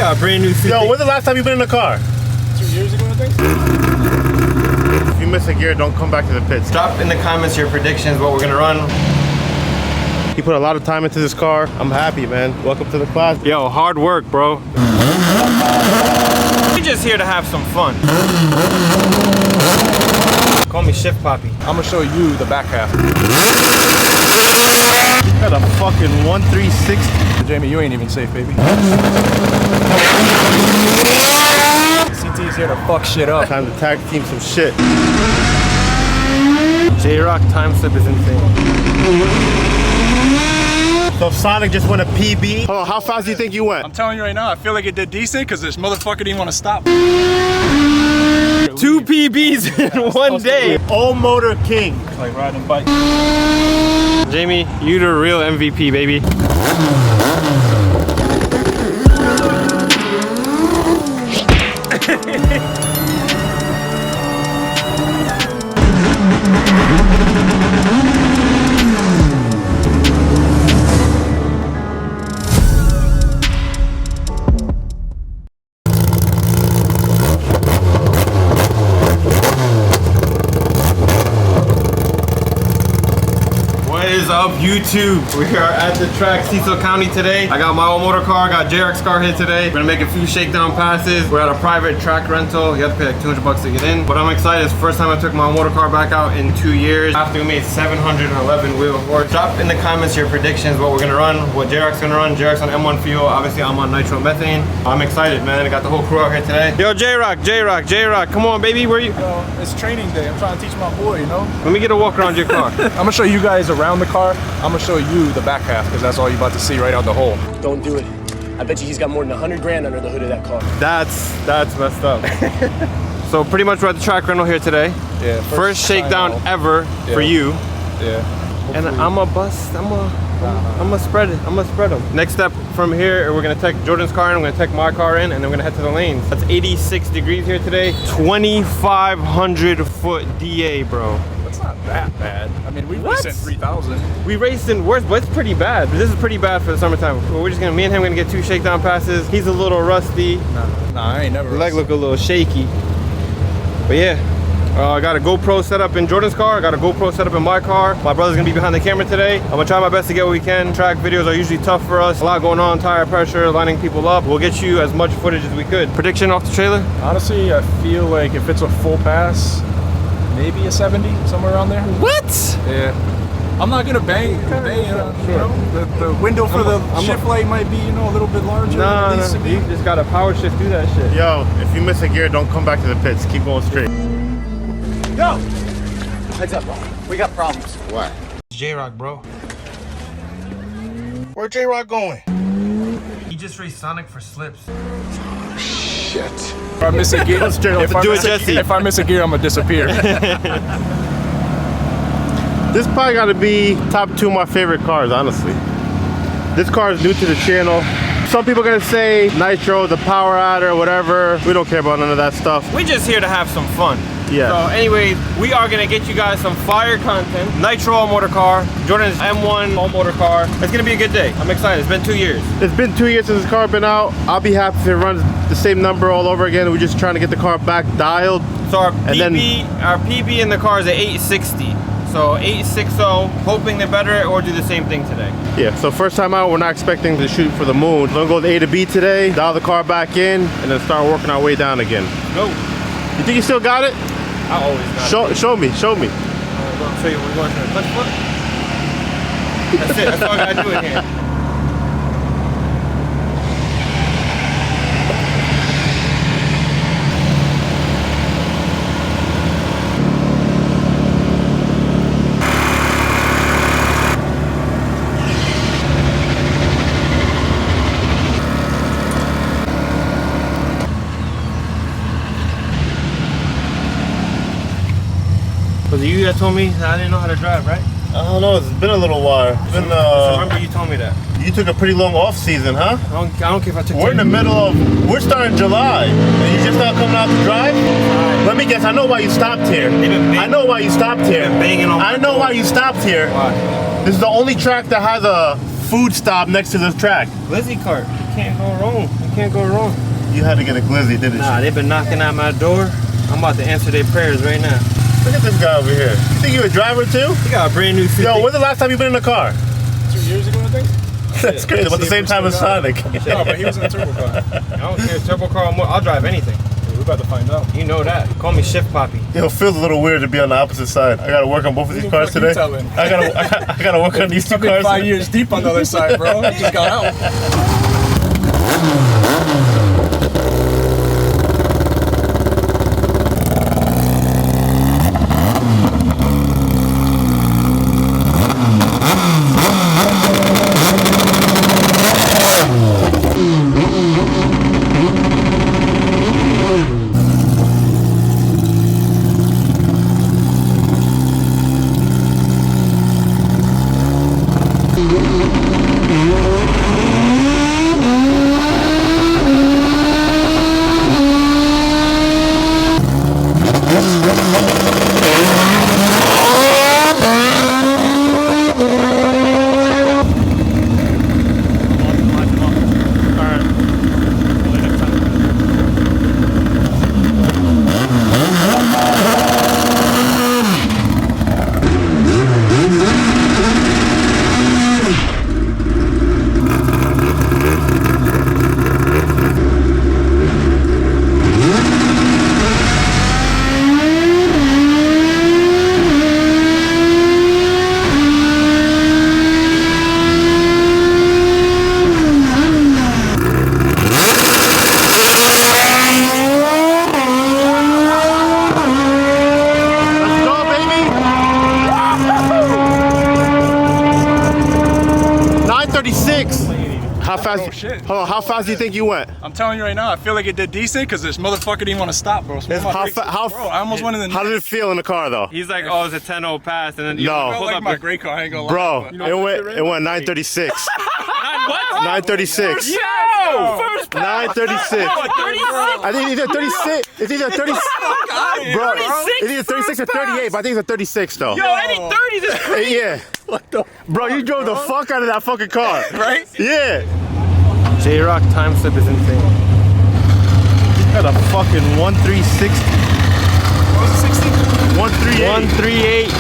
got a brand new seat. Yo, when's the last time you've been in a car? 2 years ago, I think. If you miss a gear, don't come back to the pits. Drop in the comments your predictions, what we're gonna run. He put a lot of time into this car. I'm happy, man. Welcome to the class. Yo, hard work, bro. We're just here to have some fun. Call me Shift Poppy. I'm gonna show you the back half. Got a fucking 1360. Jamie, you ain't even safe, baby. CT's here to fuck shit up. Time to tag team some shit. Jroc time slip is insane. So if Sonic just went a PB. Oh, how fast do you think you went? I'm telling you right now, I feel like it did decent because this motherfucker didn't want to stop. 2 PBs in one day. All motor king. It's like riding a bike. Jamie, you the real MVP, baby. Up YouTube, we are at the track, Cecil County today. I got my own motor car, got Jroc's car here today. We're gonna make a few shakedown passes. We're at a private track rental. You have to pay like 200 bucks to get in, but I'm excited. It's the first time I took my own motor car back out in 2 years after we made 711 wheel horse. Drop in the comments your predictions, what we're gonna run, what Jroc's gonna run. Jroc's on M1 fuel, obviously I'm on nitromethane. I'm excited, man. I got the whole crew out here today. Yo, Jroc, come on, baby, where you? Yo, it's training day. I'm trying to teach my boy, you know? Let me get a walk around your car. I'm gonna show you guys around the car. I'm gonna show you the back half because that's all you're about to see right out the hole. Don't do it. I bet you he's got more than 100 grand under the hood of that car. That's messed up. So pretty much we're at the track rental here today. Yeah. First shakedown ever for you. Yeah. And I'm gonna spread it. I'm gonna spread them. Next step from here, we're gonna take Jordan's car in, I'm gonna take my car in, and then we're gonna head to the lanes. That's 86 degrees here today. 2,500 foot DA, bro. That's not that bad. I mean, we raced in 3,000. We raced in worse, but it's pretty bad. This is pretty bad for the summertime. We're just gonna, me and him, gonna get 2 shakedown passes. He's a little rusty. Nah, I ain't never. Leg look a little shaky. But yeah. I got a GoPro set up in Jordan's car. I got a GoPro set up in my car. My brother's gonna be behind the camera today. I'm gonna try my best to get what we can. Track videos are usually tough for us. A lot going on, tire pressure, lining people up. We'll get you as much footage as we could. Prediction off the trailer? Honestly, I feel like if it's a full pass, maybe a 70, somewhere around there. What? Yeah. I'm not gonna bang, you know, the window for the shift light might be, you know, a little bit larger than it needs to be. You just gotta power shift through that shit. Yo, if you miss a gear, don't come back to the pits. Keep going straight. Yo! Heads up, bro. We got problems. What? It's Jroc, bro. Where Jroc going? He just raced Sonic for slips. Shit. If I miss a gear, if I miss a gear, I'm gonna disappear. This probably gotta be top 2 of my favorite cars, honestly. This car is new to the channel. Some people are gonna say nitro, the power adder, whatever. We don't care about none of that stuff. We're just here to have some fun. Yeah. So anyways, we are gonna get you guys some fire content. Nitro all motor car, Jordan's M1 all motor car. It's gonna be a good day. I'm excited. It's been 2 years. It's been 2 years since this car been out. I'll be happy if it runs the same number all over again. We're just trying to get the car back dialed. So our PB in the car is at 860. So 860, hoping to better it or do the same thing today. Yeah, so first time out, we're not expecting to shoot for the moon. We're gonna go to A to B today, dial the car back in, and then start working our way down again. Go. You think you still got it? I always got it. Show me. I'll show you. We're going to the clutch foot. That's it. That's all I gotta do in here. Was it you that told me that I didn't know how to drive, right? I don't know, it's been a little while. It's been, remember you told me that. You took a pretty long off season, huh? I don't care if I took We're in the middle of, we're starting July. And you just not coming out to drive? Let me guess, I know why you stopped here. I know why you stopped here. I know why you stopped here. Why? This is the only track that has a food stop next to this track. Lizzie cart. can't go wrong. You can't go wrong. You had to get a glizzy, didn't you? Nah, they've been knocking at my door. I'm about to answer their prayers right now. Look at this guy over here. You think you're a driver too? You got a brand new Civic. Yo, when's the last time you've been in a car? 2 years ago, I think. That's crazy. About the same time as Sonic. No, but he was in a turbo car. I don't care, turbo car or more. I'll drive anything. We're about to find out. You know that. Call me Shift Poppy. Yo, it feels a little weird to be on the opposite side. I gotta work on both of these cars today. I gotta work on these two cars. 5 years deep on the other side, bro. I just got out. How fast? Oh, shit. Hold on. How fast do you think you went? I'm telling you right now, I feel like it did decent because this motherfucker didn't want to stop, bro. So Bro, I almost went in the. How did it feel in the car though? He's like, oh, it's a 10-0 pass, and then you No. felt like my great car. I ain't gonna lie. Bro, but, you know, it went 936. What? 936. Yo! First 936. I think either 36. It's either 36. Bro, it's either 36 or 38, but I think it's a 36 though. Yo, any 30s is crazy. Yeah. What the? Bro, you drove the fuck out of that fucking car. right? Yeah. Jroc time slip is insane. Got a fucking 1360. 138. 138.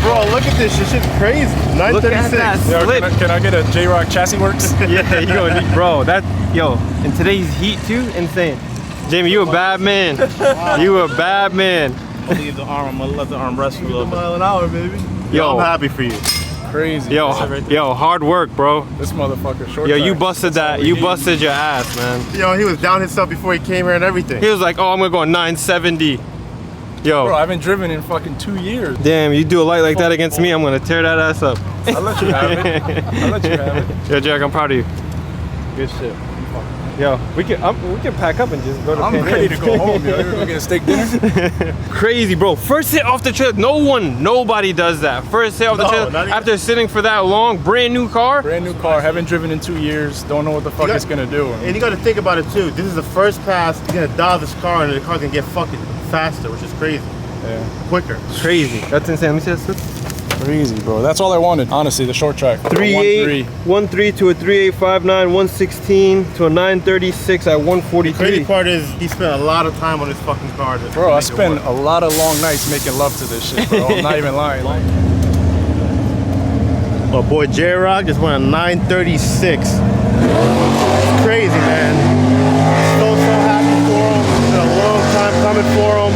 Bro, look at this. This shit's crazy. 936. that. Yo, can I get a Jroc chassis works? Yeah, bro, in today's heat too, insane. Jamie, you a bad man. You a bad man. Leave the arm. I'll let the arm rest for a little bit. Mile an hour, baby. Yo, I'm happy for you. Crazy. Yo, hard work, bro. This motherfucker short. Yo, track. you busted that. You busted your ass, man. Yo, he was down himself before he came here and everything. He was like, oh, I'm gonna go 970. Yo. Bro, I haven't driven in fucking 2 years. Damn, you do a light like that against me, I'm gonna tear that ass up. I'll let you have it. I'll let you have it. Yo, Jroc, I'm proud of you. Good shit. Yo, we can pack up and just go to I'm Pan ready Am. to go home, yo. You're gonna get a steak dinner? Crazy, bro. First hit off the trailer. Nobody does that. First hit off the trailer after sitting for that long. Brand new car. Brand new car. Haven't driven in 2 years. Don't know what the fuck it's gonna do. And you gotta think about it too. This is the first pass. You're gonna dial this car and the car's gonna get fucking faster, which is crazy. Yeah. Quicker. Crazy. That's insane. Let me see that slip. Crazy, bro. That's all I wanted, honestly, the short track. 3.8, 1.3 to a 3.859, 116 to a 936 at 143. The crazy part is he spent a lot of time on this fucking car. Bro, I spent a lot of long nights making love to this shit, bro. I'm not even lying. Like, oh boy, Jroc just went a 936. It's crazy, man. So happy for him. It's been a long time coming for him.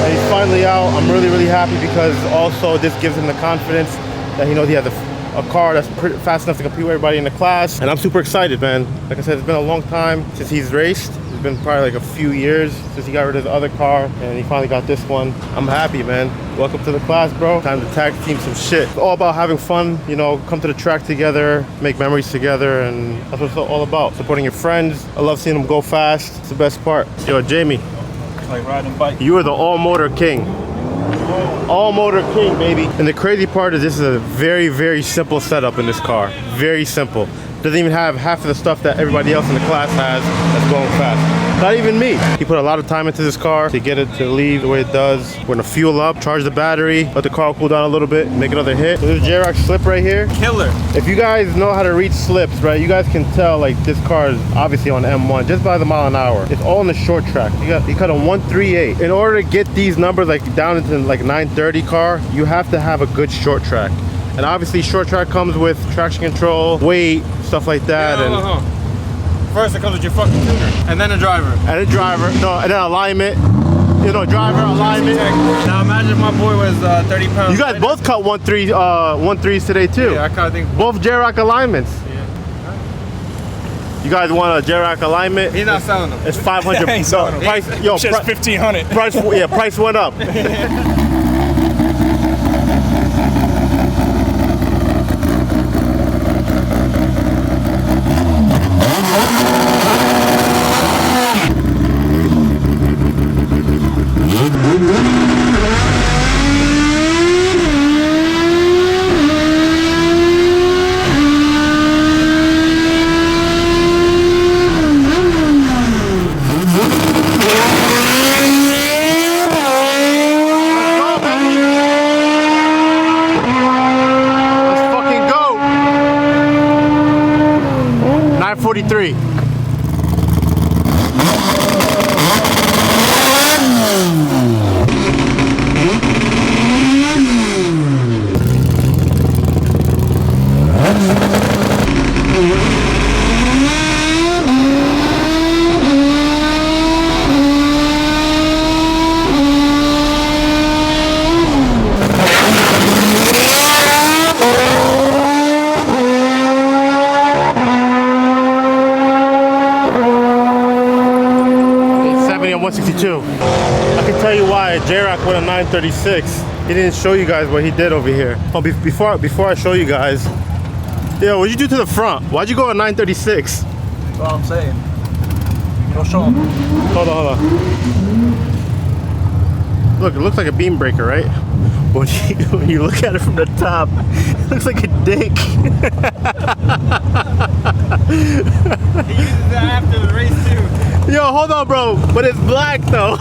And he's finally out. I'm really happy because also this gives him the confidence that he knows he has a car that's fast enough to compete with everybody in the class. And I'm super excited, man. Like I said, it's been a long time since he's raced. It's been probably like a few years since he got rid of the other car and he finally got this one. I'm happy, man. Welcome to the class, bro. Time to tag team some shit. It's all about having fun, you know, come to the track together, make memories together, and that's what it's all about. Supporting your friends. I love seeing them go fast. It's the best part. Yo, Jamie. Like riding a bike. You are the all-motor king. All-motor king, baby. And the crazy part is this is a very simple setup in this car. Very simple. Doesn't even have half of the stuff that everybody else in the class has that's going fast. Not even me. He put a lot of time into this car to get it to leave the way it does. We're gonna fuel up, charge the battery, let the car cool down a little bit, make another hit. So there's a Jroc slip right here. Killer. If you guys know how to read slips, right, you guys can tell like this car is obviously on M1 just by the mile an hour. It's all in the short track. You cut a 138. In order to get these numbers like down into like 930 car, you have to have a good short track. And obviously short track comes with traction control, weight, stuff like that. First it comes with your fucking tuner, and then a driver. And a driver, no, and then alignment. You know, driver, alignment. Now imagine if my boy was 30 pounds. You guys both cut 1.3s today too. Yeah, I kind of think. Both Jroc alignments. Yeah. You guys want a Jroc alignment? He's not selling them. It's 500. Ain't selling them. Price, yo, Just 1,500. price, yeah, price went up. Let's fucking go. 943. And 162. I can tell you why Jroc went a 936. He didn't show you guys what he did over here. Oh, before I show you guys, yo, what'd you do to the front? Why'd you go a 936? That's what I'm saying. Don't show them. Hold on. Look, it looks like a beam breaker, right? When you look at it from the top, it looks like a dick. He uses that after the race too. Yo, hold on, bro. But it's black though.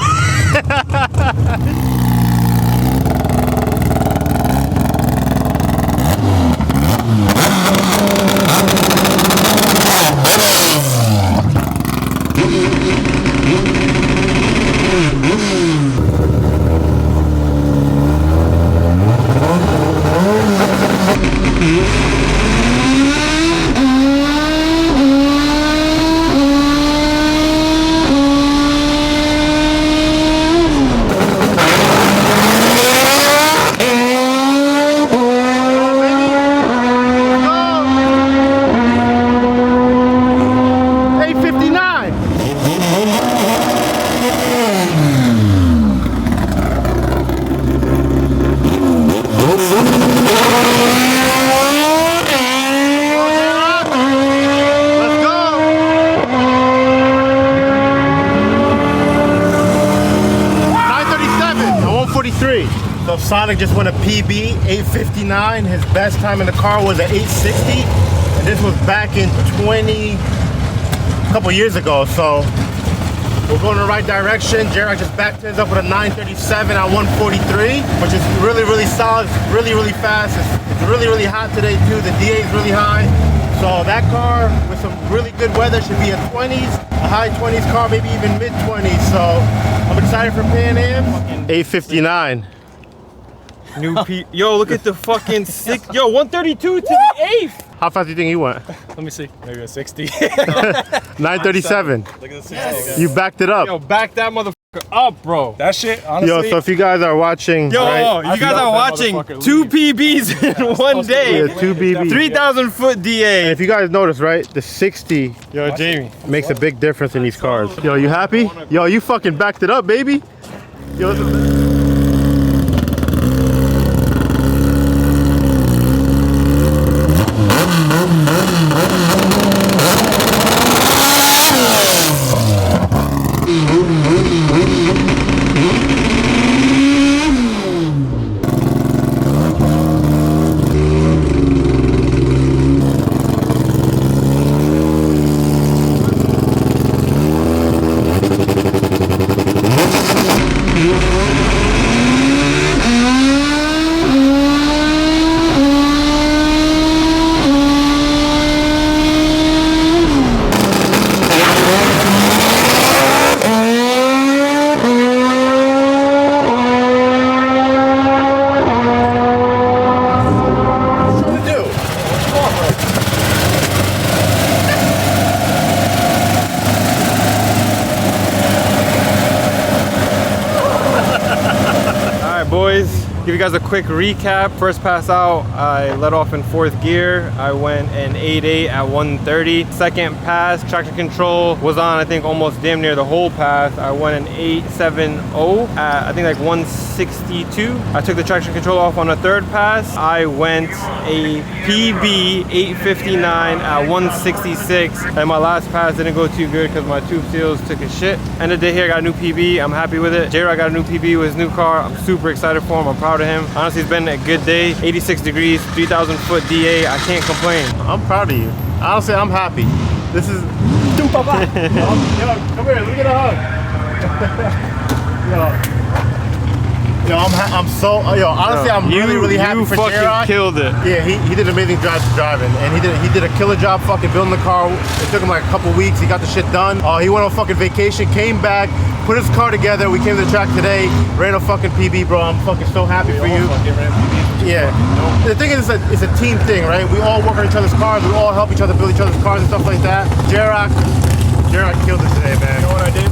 So Sonic just won a PB, 8:59. His best time in the car was at 8:60. And this was back in a couple years ago. So we're going in the right direction. Jroc just backed his up with a 9:37 on 143, which is really, really solid. It's really, really fast. It's really, really hot today too. The DA is really high. So that car with some really good weather should be a 20s, a high 20s car, maybe even mid 20s. So I'm excited for Pan Am. 8:59. New P. Yo, look at the fucking six. Yo, 132 to the 8th. How fast do you think he went? Let me see. Maybe a 60. 9:37. Look at the 60. You backed it up. Yo, back that motherfucker up, bro. That shit, honestly. Yo, so if you guys are watching, Yo, right? you guys are watching 2 PBs in one day. Yeah, 2 BB. 3,000 foot DA. And if you guys notice, right, the 60 Yo, Jamie. makes a big difference in these cars. Yo, you happy? Yo, you fucking backed it up, baby. Yo, Give you guys a quick recap. First pass out, I let off in 4th gear. I went an 8.8 at 130. Second pass, traction control was on, I think almost damn near the whole pass. I went an 8.70 at I think like 162. I took the traction control off on the third pass. I went a PB 859 at 166. And my last pass didn't go too good because my tube seals took a shit. End of the day here, I got a new PB. I'm happy with it. Jroc got a new PB with his new car. I'm super excited for him. I'm proud of him. Honestly, it's been a good day. 86 degrees, 3,000 foot DA. I can't complain. I'm proud of you. Honestly, I'm happy. This is... Yo, come here, let me get a hug. Honestly, I'm really happy for fucking Jroc. killed it. Yeah, he did an amazing job driving, and he did a killer job fucking building the car. It took him like a couple weeks. He got the shit done. He went on fucking vacation, came back, put his car together. We came to the track today, ran a fucking PB, bro. I'm fucking so happy for you. Yeah. The thing is, it's a team thing, right? We all work on each other's cars. We all help each other build each other's cars and stuff like that. Jroc killed it today, man. You know what I did?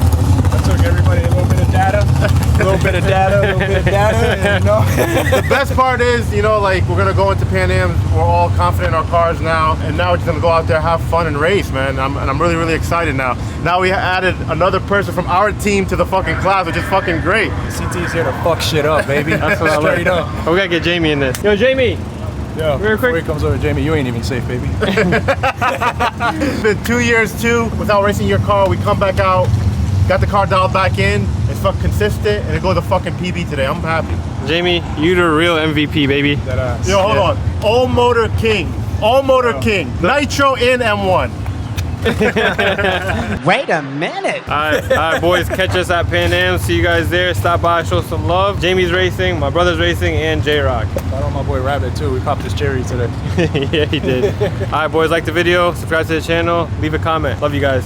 I took everybody a little bit of data, a little bit of data, and, you know. The best part is, you know, like, we're gonna go into Pan Ams. We're all confident in our cars now, and now we're just gonna go out there, have fun, and race, man. I'm really excited now. Now we added another person from our team to the fucking class, which is fucking great. CT's here to fuck shit up, baby. That's what I Straight like. up. Oh, we gotta get Jamie in this. Yo, Jamie. Yo, very quick. before he comes over, Jamie, you ain't even safe, baby. It's been 2 years too without racing your car. We come back out, got the car dialed back in. It's fucking consistent, and it goes to fucking PB today. I'm happy. Jamie, you the real MVP, baby. Yo, hold on. All Motor King. All Motor King. Nitro in M1. Wait a minute. All right, boys, catch us at Pan Am. See you guys there. Stop by, show some love. Jamie's racing, my brother's racing, and Jroc. Shout out my boy Rabbit too. We popped his cherry today. Yeah, he did. All right, boys, like the video, subscribe to the channel, leave a comment. Love you guys.